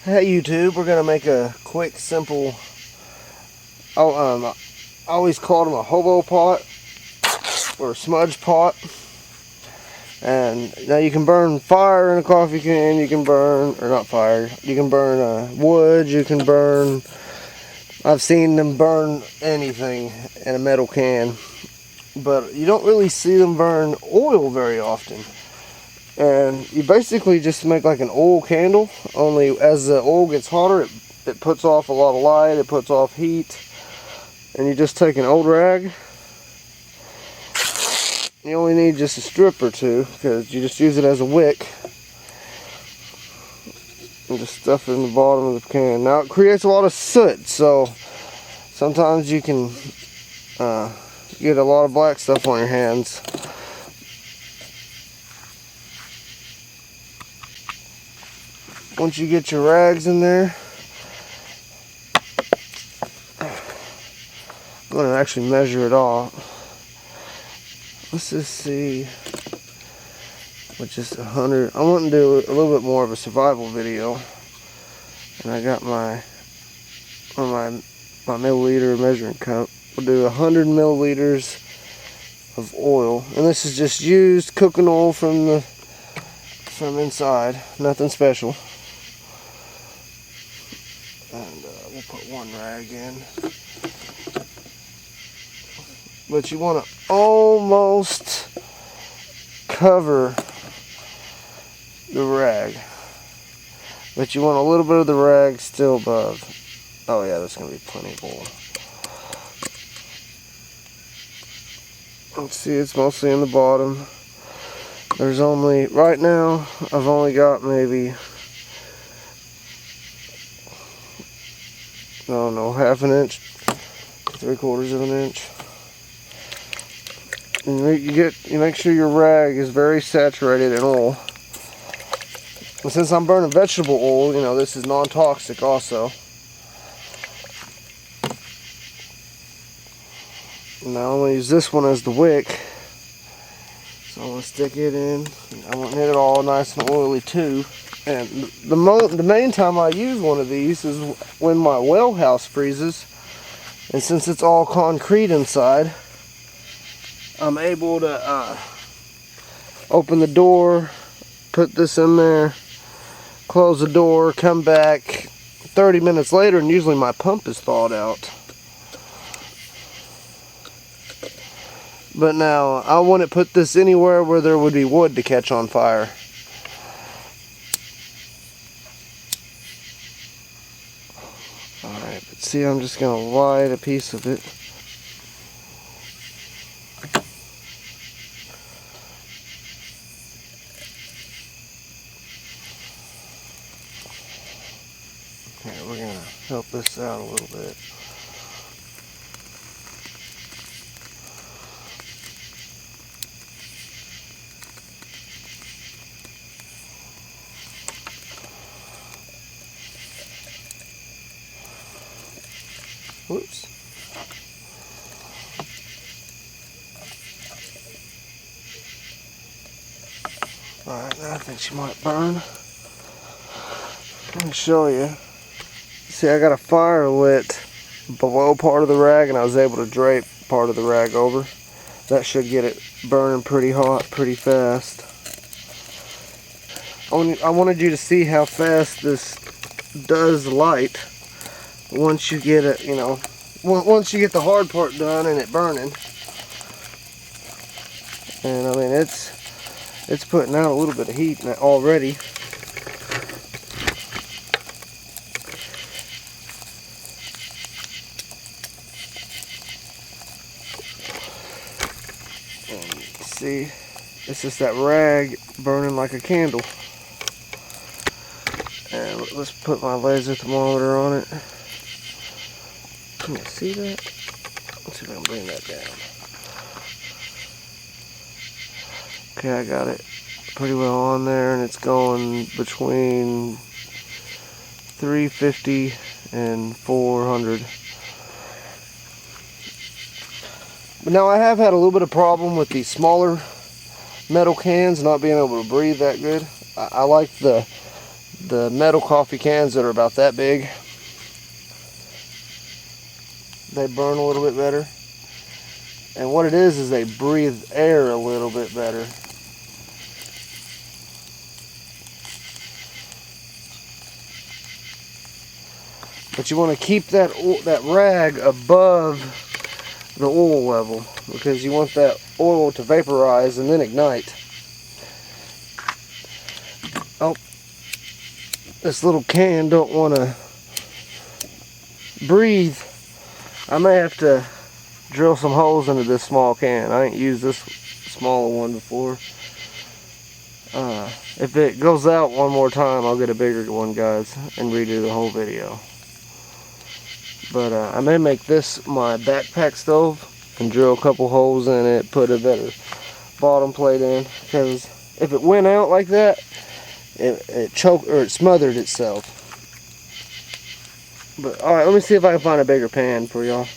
Hey YouTube, we're gonna make a quick, simple. I always called them a hobo pot or a smudge pot. And now you can burn fire in a coffee can. You can burn, or not fire. You can burn wood. You can burn. I've seen them burn anything in a metal can, but you don't really see them burn oil very often. And you basically just make like an oil candle, only as the oil gets hotter, it puts off a lot of light, it puts off heat. And you just take an old rag. You only need just a strip or two, because you just use it as a wick. And just stuff it in the bottom of the can. Now it creates a lot of soot, so sometimes you can get a lot of black stuff on your hands. Once you get your rags in there, I'm going to actually measure it off. Let's just see, with just 100. I want to do a little bit more of a survival video, and I got my milliliter measuring cup. We'll do 100 milliliters of oil, and this is just used cooking oil from inside, nothing special. And we'll put one rag in. But you want to almost cover the rag. But you want a little bit of the rag still above. Oh yeah, there's going to be plenty of oil. Let's see, it's mostly in the bottom. There's only, right now, I've only got maybe, I don't know, half an inch, 3/4 of an inch. And you make sure your rag is very saturated in oil. And since I'm burning vegetable oil, you know, this is non-toxic also. Now I'm going to use this one as the wick. So I'm going to stick it in. I want it all nice and oily too. And the main time I use one of these is when my well house freezes. And since it's all concrete inside, I'm able to open the door, put this in there, close the door, come back 30 minutes later, and usually my pump is thawed out. But now, I wouldn't put this anywhere where there would be wood to catch on fire. Alright, but see, I'm just going to light a piece of it. Okay, we're going to help this out a little bit. Whoops. Alright, now I think she might burn. Let me show you. See, I got a fire lit below part of the rag, and I was able to drape part of the rag over. That should get it burning pretty hot, pretty fast. I wanted you to see how fast this does light once you get it, you know, once you get the hard part done and it burning. And I mean, it's putting out a little bit of heat already. And see, it's just that rag burning like a candle. And let's put my laser thermometer on it. Can you see that? Let's see if I can bring that down. Okay, I got it pretty well on there, and it's going between 350 and 400. But now I have had a little bit of problem with these smaller metal cans not being able to breathe that good. I like the the metal coffee cans that are about that big, they burn a little bit better. And what it is they breathe air a little bit better. But you want to keep that rag above the oil level, because you want that oil to vaporize and then ignite. Oh, this little can don't want to breathe. I may have to drill some holes into this small can. I ain't used this smaller one before. If it goes out one more time, I'll get a bigger one, guys, and redo the whole video. But I may make this my backpack stove and drill a couple holes in it, put a better bottom plate in, because if it went out like that, it choked or it smothered itself. But alright, let me see if I can find a bigger pan for y'all.